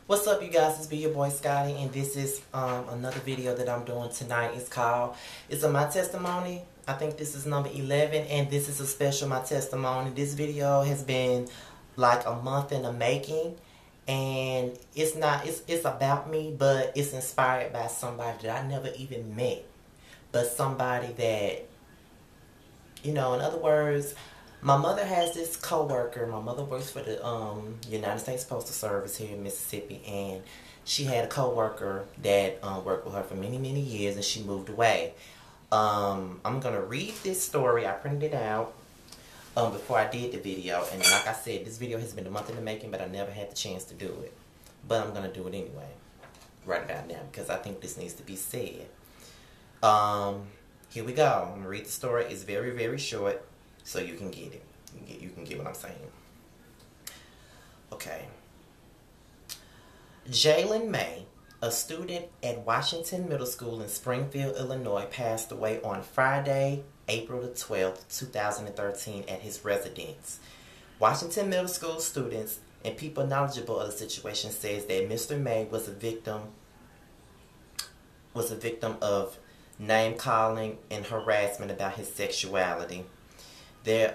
What's up, you guys? It's your boy Scotty, and this is another video that I'm doing tonight. It's a my testimony. I think this is number 11, and this is a special my testimony. This video has been like a month in the making, and it's about me, but it's inspired by somebody that I never even met, but somebody that, in other words, my mother has this coworker. My mother works for the United States Postal Service here in Mississippi, and she had a coworker that worked with her for many, many years, and she moved away. I'm gonna read this story. I printed it out before I did the video, and like I said, this video has been a month in the making, but I never had the chance to do it. But I'm gonna do it anyway, right about now, because I think this needs to be said. Here we go. I'm gonna read the story. It's very, very short, so you can get it. You can get what I'm saying. Okay. Jaylin May, a student at Washington Middle School in Springfield, Illinois, passed away on Friday, April the 12th, 2013 at his residence. Washington Middle School students and people knowledgeable of the situation says that Mr. May was a victim of name calling and harassment about his sexuality. There,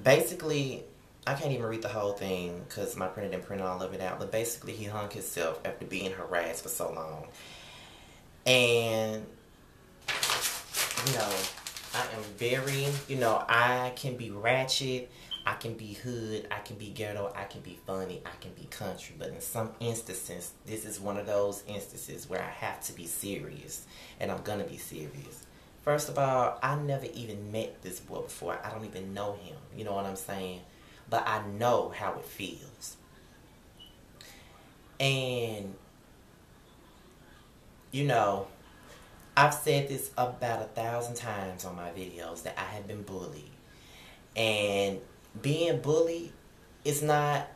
basically, I can't even read the whole thing because my printer didn't print all of it out, but basically he hung himself after being harassed for so long. And, I am very, I can be ratchet, I can be hood, I can be ghetto, I can be funny, I can be country, but in some instances, this is one of those instances where I have to be serious, and I'm gonna be serious. First of all, I never even met this boy before. I don't even know him. You know what I'm saying? But I know how it feels. And, I've said this about 1,000 times on my videos that I have been bullied. And being bullied is not,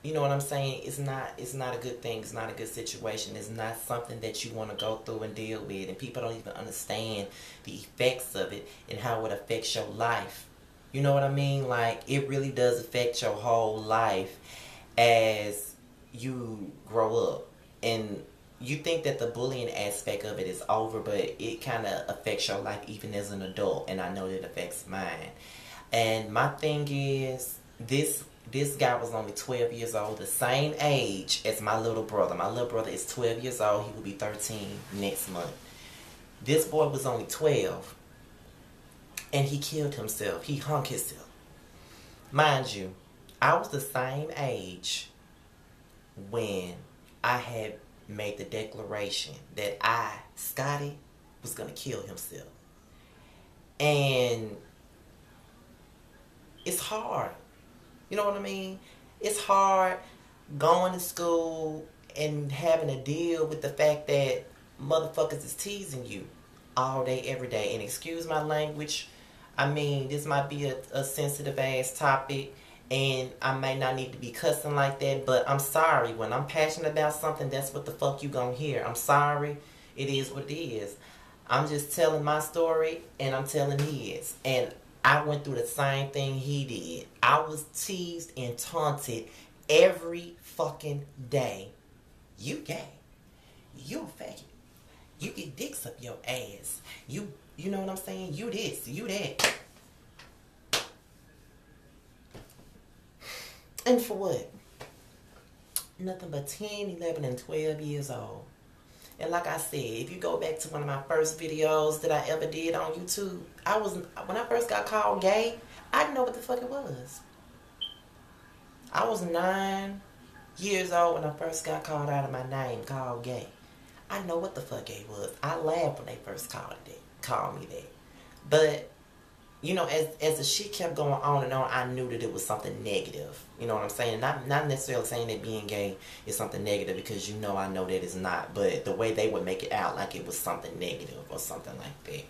you know what I'm saying? It's not a good thing. It's not a good situation. It's not something that you want to go through and deal with. And people don't even understand the effects of it and how it affects your life. You know what I mean? Like, it really does affect your whole life as you grow up. And you think that the bullying aspect of it is over, but it kind of affects your life even as an adult. And I know that it affects mine. And my thing is, this guy was only 12 years old, the same age as my little brother. My little brother is 12 years old. He will be 13 next month. This boy was only 12, and he killed himself. He hung himself. Mind you, I was the same age when I had made the declaration that Scotty, was going to kill himself. And it's hard. You know what I mean? It's hard going to school and having to deal with the fact that motherfuckers is teasing you all day, every day. And excuse my language. I mean, this might be a sensitive ass topic, and I may not need to be cussing like that, but I'm sorry. When I'm passionate about something, that's what the fuck you gonna hear. I'm sorry. It is what it is. I'm just telling my story, and I'm telling his. And I went through the same thing he did. I was teased and taunted every fucking day. You gay. You a faggot. You get dicks up your ass. You know what I'm saying? You this, you that. And for what? Nothing but 10, 11, and 12 years old. And like I said, if you go back to one of my first videos that I ever did on YouTube, when I first got called gay, I didn't know what the fuck it was. I was 9 years old when I first got called out of my name, called gay. I didn't know what the fuck gay was. I laughed when they first called me that. But, as the shit kept going on and on, I knew that it was something negative. You know what I'm saying? Not necessarily saying that being gay is something negative, because I know that it's not. But the way they would make it out like it was something negative or something like that.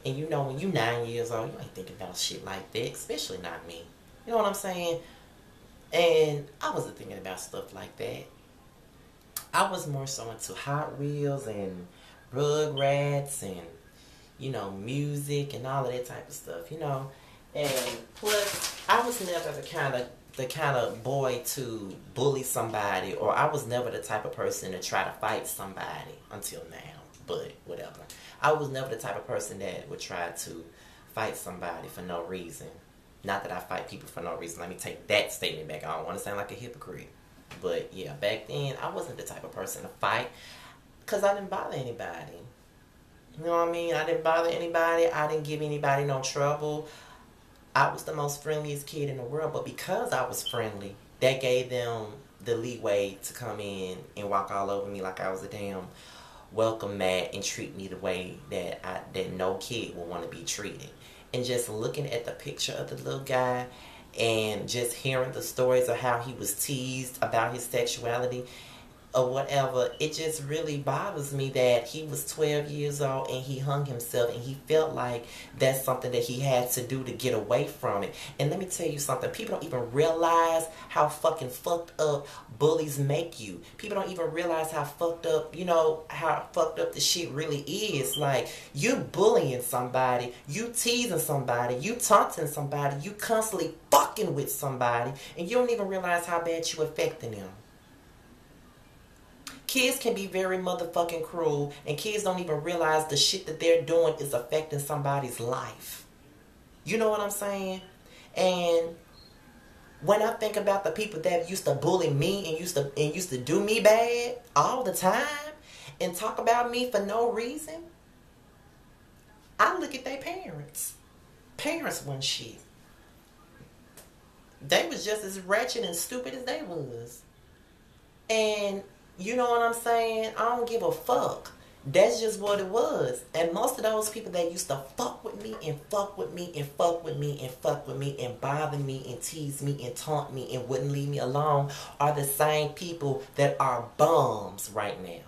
And when you 9 years old, you ain't thinking about shit like that, especially not me. You know what I'm saying? And I wasn't thinking about stuff like that. I was more so into Hot Wheels and Rugrats and music and all of that type of stuff, And plus, I was never the kind of the kind of boy to bully somebody, or I was never the type of person to try to fight somebody until now, but whatever. I was never the type of person that would try to fight somebody for no reason. Not that I fight people for no reason. Let me take that statement back. I don't want to sound like a hypocrite. But yeah, back then, I wasn't the type of person to fight because I didn't bother anybody. You know what I mean? I didn't bother anybody. I didn't give anybody no trouble. I was the most friendliest kid in the world, but because I was friendly, that gave them the leeway to come in and walk all over me like I was a damn welcome mat and treat me the way that no kid would want to be treated. And just looking at the picture of the little guy and just hearing the stories of how he was teased about his sexuality or whatever, it just really bothers me that he was 12 years old and he hung himself, and he felt like that's something that he had to do to get away from it. And let me tell you something, people don't even realize how fucking fucked up bullies make you. People don't even realize how fucked up, how fucked up the shit really is. Like, you bullying somebody, you teasing somebody, you taunting somebody, you constantly fucking with somebody, and you don't even realize how bad you affecting them. Kids can be very motherfucking cruel, and kids don't even realize the shit that they're doing is affecting somebody's life. You know what I'm saying? And when I think about the people that used to bully me and used to do me bad all the time and talk about me for no reason, I look at their parents. Parents wasn't shit. They was just as wretched and stupid as they was. And you know what I'm saying? I don't give a fuck. That's just what it was. And most of those people that used to fuck with me and fuck with me and fuck with me and fuck with me and bother me and tease me and taunt me and wouldn't leave me alone are the same people that are bums right now.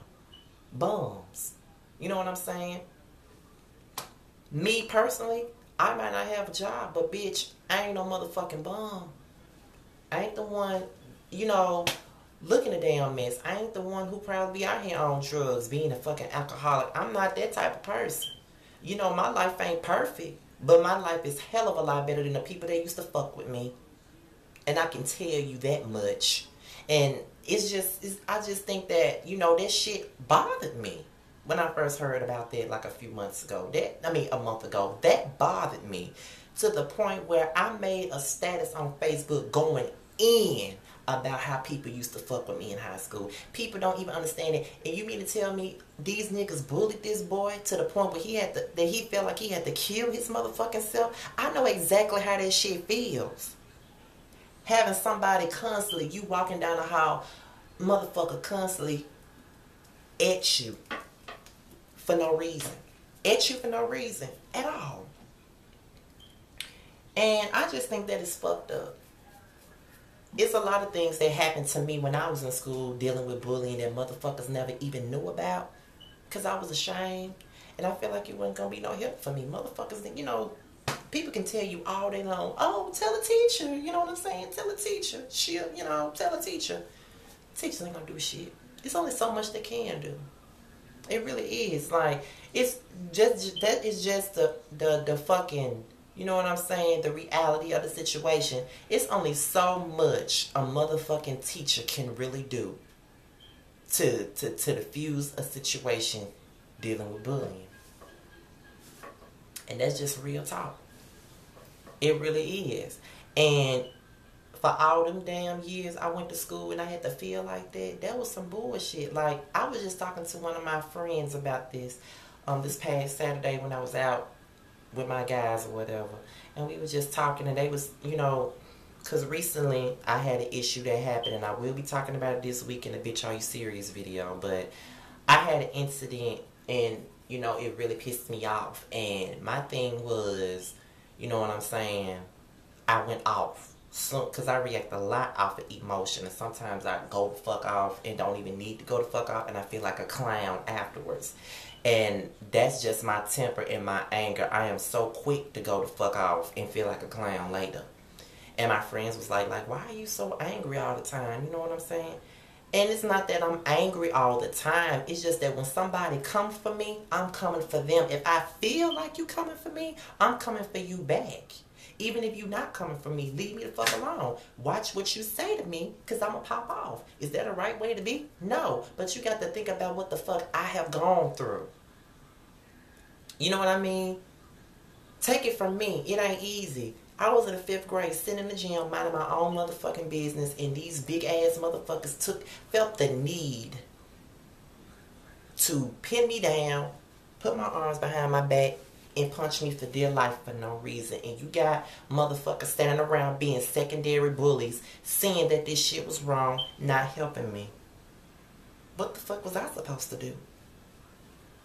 Bums. You know what I'm saying? Me personally, I might not have a job, but bitch, I ain't no motherfucking bum. I ain't the one, looking a damn mess. I ain't the one who probably be out here on drugs, being a fucking alcoholic. I'm not that type of person. My life ain't perfect, but my life is hell of a lot better than the people that used to fuck with me. And I can tell you that much. And I just think that, that shit bothered me when I first heard about that like a month ago. That bothered me to the point where I made a status on Facebook going in about how people used to fuck with me in high school. People don't even understand it. And you mean to tell me these niggas bullied this boy to the point where he felt like he had to kill his motherfucking self? I know exactly how that shit feels. Having somebody constantly, you walking down the hall, motherfucker constantly at you for no reason. At you for no reason at all. And I just think that is fucked up. It's a lot of things that happened to me when I was in school dealing with bullying that motherfuckers never even knew about because I was ashamed. And I feel like it wasn't going to be no help for me. Motherfuckers, people can tell you all day long, oh, tell a teacher. You know what I'm saying? Tell a teacher. Tell a teacher. Teachers ain't going to do shit. It's only so much they can do. It really is. Like, it's just, that is just the fucking... You know what I'm saying? The reality of the situation. It's only so much a motherfucking teacher can really do to diffuse a situation dealing with bullying. And that's just real talk. It really is. And for all them damn years I went to school and I had to feel like that was some bullshit. Like, I was just talking to one of my friends about this this past Saturday when I was out with my guys or whatever, and we were just talking, and they was, because recently I had an issue that happened, and I will be talking about it this week in the Bitch Are You Serious video, but I had an incident, and, it really pissed me off, and my thing was, you know what I'm saying, I went off, because I react a lot off of emotion, and sometimes I go the fuck off and don't even need to go the fuck off, and I feel like a clown afterwards. And that's just my temper and my anger. I am so quick to go the fuck off and feel like a clown later. And my friends was like, why are you so angry all the time? You know what I'm saying? And it's not that I'm angry all the time. It's just that when somebody comes for me, I'm coming for them. If I feel like you coming for me, I'm coming for you back. Even if you not coming for me, leave me the fuck alone. Watch what you say to me, because I'm going to pop off. Is that a right way to be? No. But you got to think about what the fuck I have gone through. You know what I mean? Take it from me. It ain't easy. I was in the 5th grade, sitting in the gym, minding my own motherfucking business, and these big ass motherfuckers felt the need to pin me down, put my arms behind my back, and punch me for dear life for no reason. And you got motherfuckers standing around being secondary bullies, saying that this shit was wrong, not helping me. What the fuck was I supposed to do?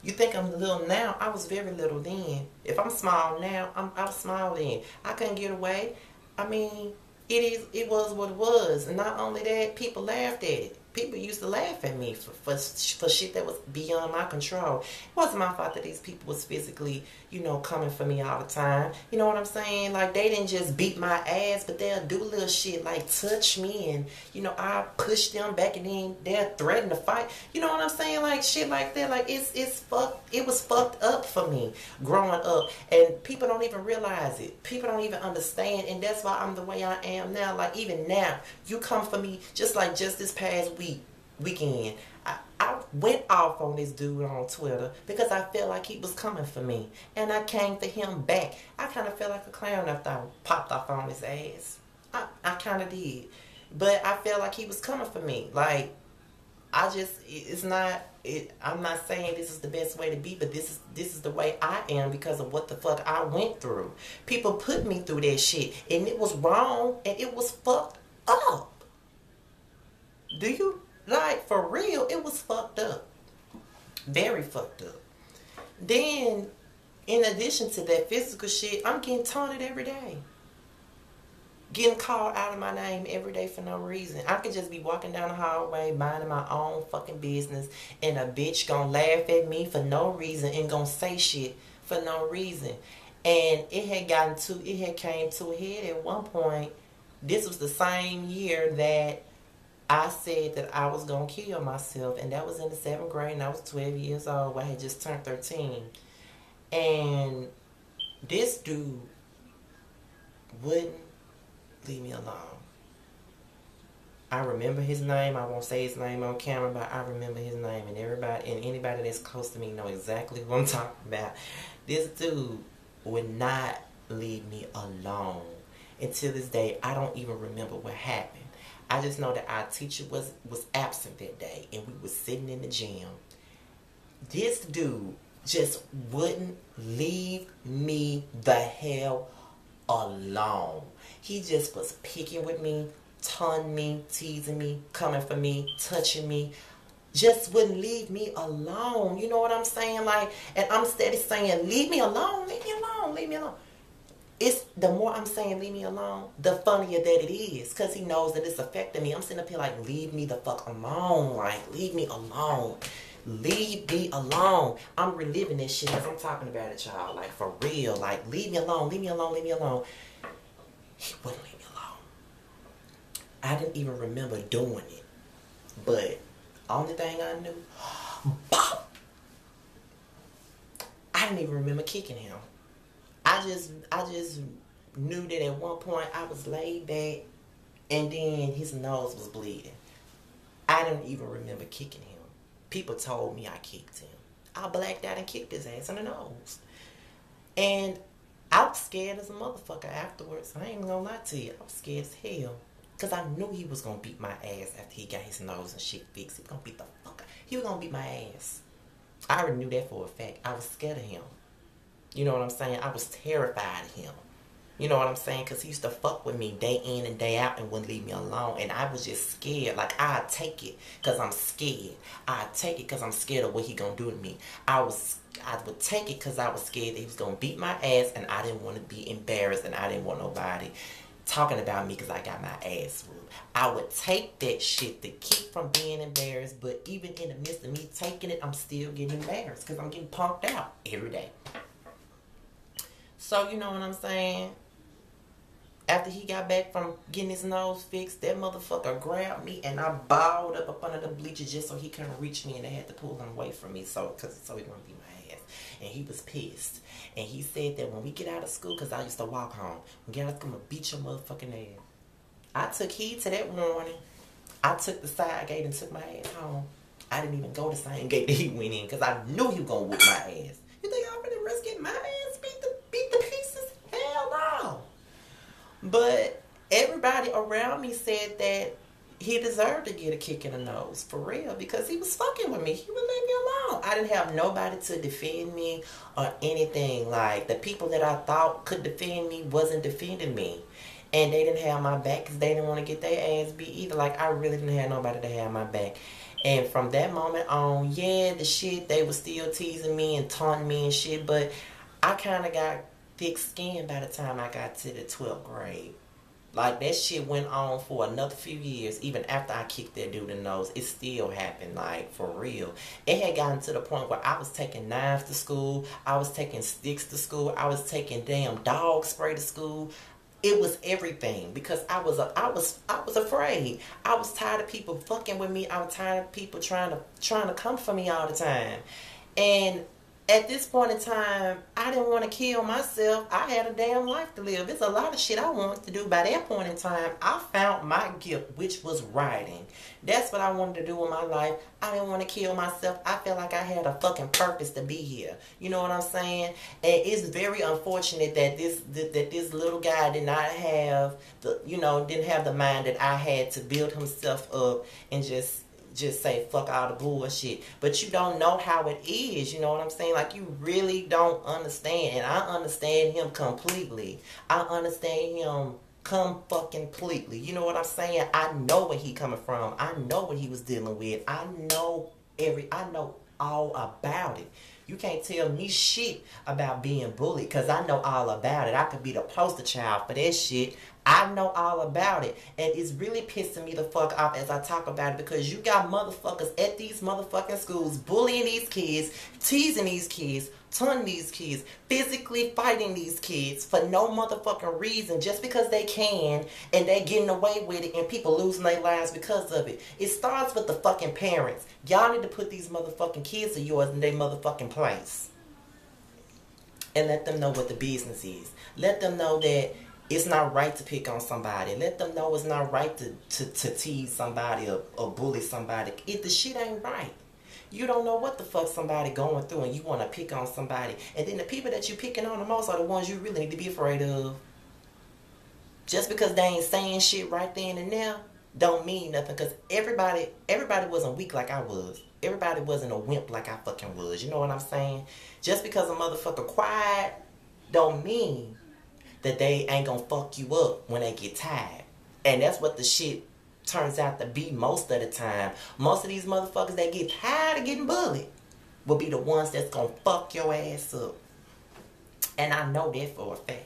You think I'm little now? I was very little then. If I'm small now, I was small then. I couldn't get away. I mean, it was what it was. And not only that, people laughed at it. People used to laugh at me for shit that was beyond my control. It wasn't my fault that these people was physically, coming for me all the time. You know what I'm saying? Like, they didn't just beat my ass, but they'll do little shit like touch me and, I push them back and then they'll threaten to fight. You know what I'm saying? Like, shit like that. Like, it was fucked up for me growing up. And people don't even realize it. People don't even understand. And that's why I'm the way I am now. Like, even now, you come for me just this past weekend. I went off on this dude on Twitter because I felt like he was coming for me. And I came for him back. I kind of felt like a clown after I popped off on his ass. I kind of did. But I felt like he was coming for me. Like, I'm not saying this is the best way to be, but this is the way I am because of what the fuck I went through. People put me through that shit. And it was wrong. And it was fucked up. Do you? Like, for real, it was fucked up. Very fucked up. Then, in addition to that physical shit, I'm getting taunted every day. Getting called out of my name every day for no reason. I could just be walking down the hallway, minding my own fucking business, and a bitch gonna laugh at me for no reason and gonna say shit for no reason. And it had came to a head at one point. This was the same year that I said that I was going to kill myself, and that was in the 7th grade, and I was 12 years old. I had just turned 13. And this dude wouldn't leave me alone. I remember his name. I won't say his name on camera, but I remember his name, and anybody that's close to me know exactly what I'm talking about. This dude would not leave me alone. And to this day, I don't even remember what happened. I just know that our teacher was absent that day, and we were sitting in the gym. This dude just wouldn't leave me the hell alone. He just was picking with me, taunting me, teasing me, coming for me, touching me. Just wouldn't leave me alone. You know what I'm saying? Like, and I'm steady saying, leave me alone, leave me alone, leave me alone. It's the more I'm saying leave me alone, the funnier that it is, because he knows that it's affecting me. I'm sitting up here like, leave me the fuck alone. Like, leave me alone. Leave me alone. I'm reliving this shit as I'm talking about it, y'all. Like, for real. Like, leave me alone, leave me alone, leave me alone. He wouldn't leave me alone. I didn't even remember doing it. But only thing I knew, I didn't even remember kicking him. I just knew that at one point I was laid back and then his nose was bleeding. I didn't even remember kicking him. People told me I kicked him. I blacked out and kicked his ass in the nose. And I was scared as a motherfucker afterwards. I ain't even gonna lie to you. I was scared as hell. Because I knew he was gonna beat my ass after he got his nose and shit fixed. He was gonna beat the fuck out. He was gonna beat my ass. I already knew that for a fact. I was scared of him. You know what I'm saying? I was terrified of him. You know what I'm saying? Because he used to fuck with me day in and day out and wouldn't leave me alone. And I was just scared. Like, I'd take it because I'm scared. I'd take it because I'm scared of what he going to do to me. I would take it because I was scared that he was going to beat my ass, and I didn't want to be embarrassed, and I didn't want nobody talking about me because I got my ass whooped. I would take that shit to keep from being embarrassed. But even in the midst of me taking it, I'm still getting embarrassed because I'm getting punked out every day. So, you know what I'm saying? After he got back from getting his nose fixed, that motherfucker grabbed me and I balled up under the bleachers just so he couldn't reach me, and they had to pull him away from me so he wouldn't beat my ass. and he was pissed. And he said that when we get out of school, because I used to walk home, when we get out of school, I'm going to beat your motherfucking ass. I took heed to that warning. I took the side gate and took my ass home. I didn't even go the same gate that he went in because I knew he was going to whip my ass. You think I'm really risk getting my ass beat the pieces? Hell no. But everybody around me said that he deserved to get a kick in the nose, for real, because he was fucking with me. He would leave me alone. I didn't have nobody to defend me or anything. Like, the people that I thought could defend me wasn't defending me. And they didn't have my back because they didn't want to get their ass beat either. Like, I really didn't have nobody to have my back. And from that moment on, yeah, the shit, they were still teasing me and taunting me and shit. But I kind of got thick skin by the time I got to the 12th grade. Like, that shit went on for another few years. Even after I kicked that dude in the nose, it still happened, like, for real. It had gotten to the point where I was taking knives to school. I was taking sticks to school. I was taking damn dog spray to school. It was everything because I was afraid. I was tired of people fucking with me. I was tired of people trying to come for me all the time. And at this point in time, I didn't want to kill myself. I had a damn life to live. There's a lot of shit I wanted to do. By that point in time, I found my gift, which was writing. That's what I wanted to do in my life. I didn't want to kill myself. I felt like I had a fucking purpose to be here. You know what I'm saying? And it's very unfortunate that this little guy did not have didn't have the mind that I had to build himself up and just say fuck all the bullshit. But you don't know how it is, you know what I'm saying? Like, you really don't understand. And I understand him completely. I understand him completely. You know what I'm saying? I know where he coming from. I know what he was dealing with. I know all about it. You can't tell me shit about being bullied because I know all about it. I could be the poster child for that shit. I know all about it. And it's really pissing me the fuck off as I talk about it because you got motherfuckers at these motherfucking schools bullying these kids, teasing these kids, taunting these kids, physically fighting these kids for no motherfucking reason just because they can and they getting away with it and people losing their lives because of it. It starts with the fucking parents. Y'all need to put these motherfucking kids of yours in their motherfucking place. And let them know what the business is. Let them know that it's not right to pick on somebody. Let them know it's not right to tease somebody or bully somebody. If the shit ain't right. You don't know what the fuck somebody going through and you want to pick on somebody. And then the people that you picking on the most are the ones you really need to be afraid of. Just because they ain't saying shit right then and there don't mean nothing. Because everybody wasn't weak like I was. Everybody wasn't a wimp like I fucking was. You know what I'm saying? Just because a motherfucker quiet don't mean that they ain't gonna fuck you up when they get tired. And that's what the shit turns out to be most of the time. Most of these motherfuckers that get tired of getting bullied will be the ones that's gonna fuck your ass up. And I know that for a fact.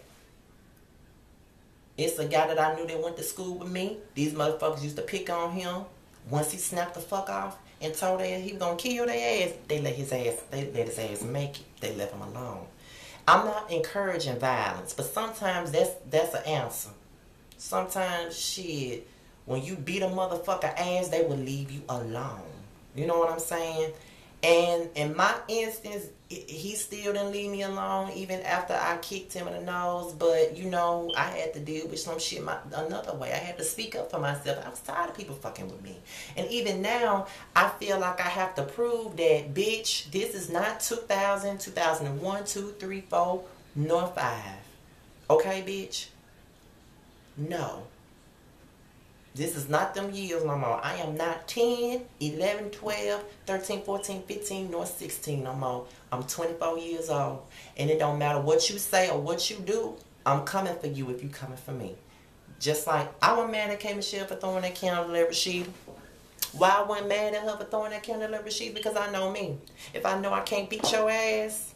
It's a guy that I knew that went to school with me. These motherfuckers used to pick on him. Once he snapped the fuck off and told them he was gonna kill their ass, they let his ass make it. They left him alone. I'm not encouraging violence, but sometimes that's an answer. Sometimes, shit, when you beat a motherfucker ass, they will leave you alone. You know what I'm saying? And in my instance, he still didn't leave me alone even after I kicked him in the nose. But, you know, I had to deal with some shit another way. I had to speak up for myself. I was tired of people fucking with me. And even now, I feel like I have to prove that, bitch, this is not 2000, 2001, 2, 3, 4, nor 5. Okay, bitch? No. This is not them years no more. I am not 10, 11, 12, 13, 14, 15, nor 16 no more. I'm 24 years old. And it don't matter what you say or what you do. I'm coming for you if you coming for me. Just like I wasn't mad at K. Michelle for throwing that candle at Rashida. Why I wasn't mad at her for throwing that candle at Rashida? Because I know me. If I know I can't beat your ass,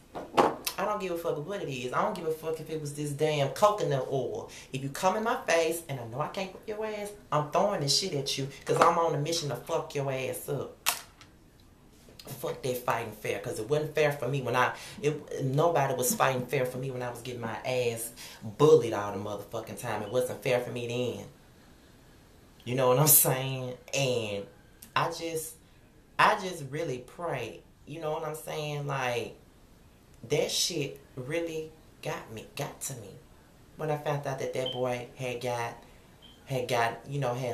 I don't give a fuck what it is. I don't give a fuck if it was this damn coconut oil. If you come in my face and I know I can't whip your ass, I'm throwing this shit at you because I'm on a mission to fuck your ass up. Fuck that fighting fair, because it wasn't fair for me when nobody was fighting fair for me when I was getting my ass bullied all the motherfucking time. It wasn't fair for me then. You know what I'm saying? And I just really pray. You know what I'm saying? Like, that shit really got to me. When I found out that that boy had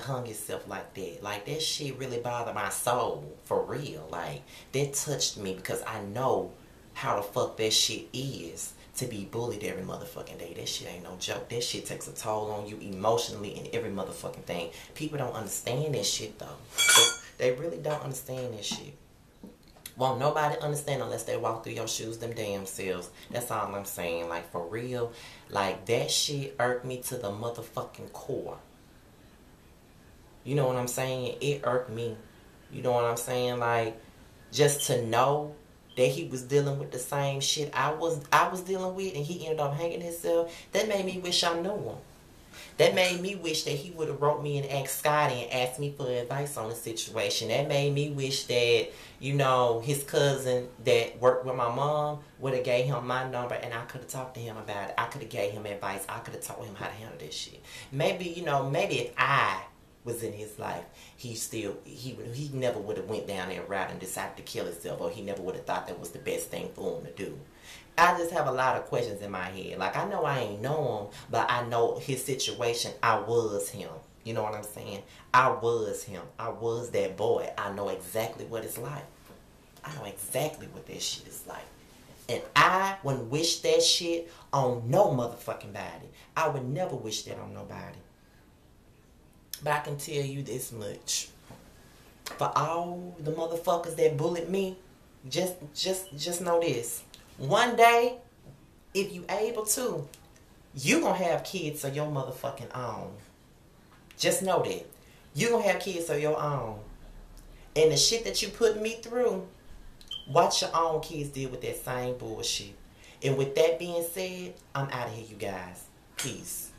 hung himself like that. Like, that shit really bothered my soul, for real. Like, that touched me because I know how the fuck that shit is to be bullied every motherfucking day. That shit ain't no joke. That shit takes a toll on you emotionally and every motherfucking thing. People don't understand that shit, though. They really don't understand that shit. Won't nobody understand unless they walk through your shoes them damn selves. That's all I'm saying. Like, for real. Like, that shit irked me to the motherfucking core. You know what I'm saying? It irked me. You know what I'm saying? Like, just to know that he was dealing with the same shit I was dealing with, and he ended up hanging himself, that made me wish I knew him. That made me wish that he would have wrote me and asked Scotty and asked me for advice on the situation. That made me wish that, his cousin that worked with my mom would have gave him my number and I could have talked to him about it. I could have gave him advice. I could have told him how to handle this shit. Maybe, maybe if I was in his life, he never would have went down that route and decided to kill himself, or he never would have thought that was the best thing for him to do. I just have a lot of questions in my head. Like, I know I ain't know him, but I know his situation. I was him. You know what I'm saying? I was him. I was that boy. I know exactly what it's like. I know exactly what that shit is like. And I wouldn't wish that shit on no motherfucking body. I would never wish that on nobody. But I can tell you this much. For all the motherfuckers that bullied me, just know this. One day, if you able to, you gonna have kids of your motherfucking own. Just know that. You gonna have kids of your own. And the shit that you put me through, watch your own kids deal with that same bullshit. And with that being said, I'm out of here, you guys. Peace.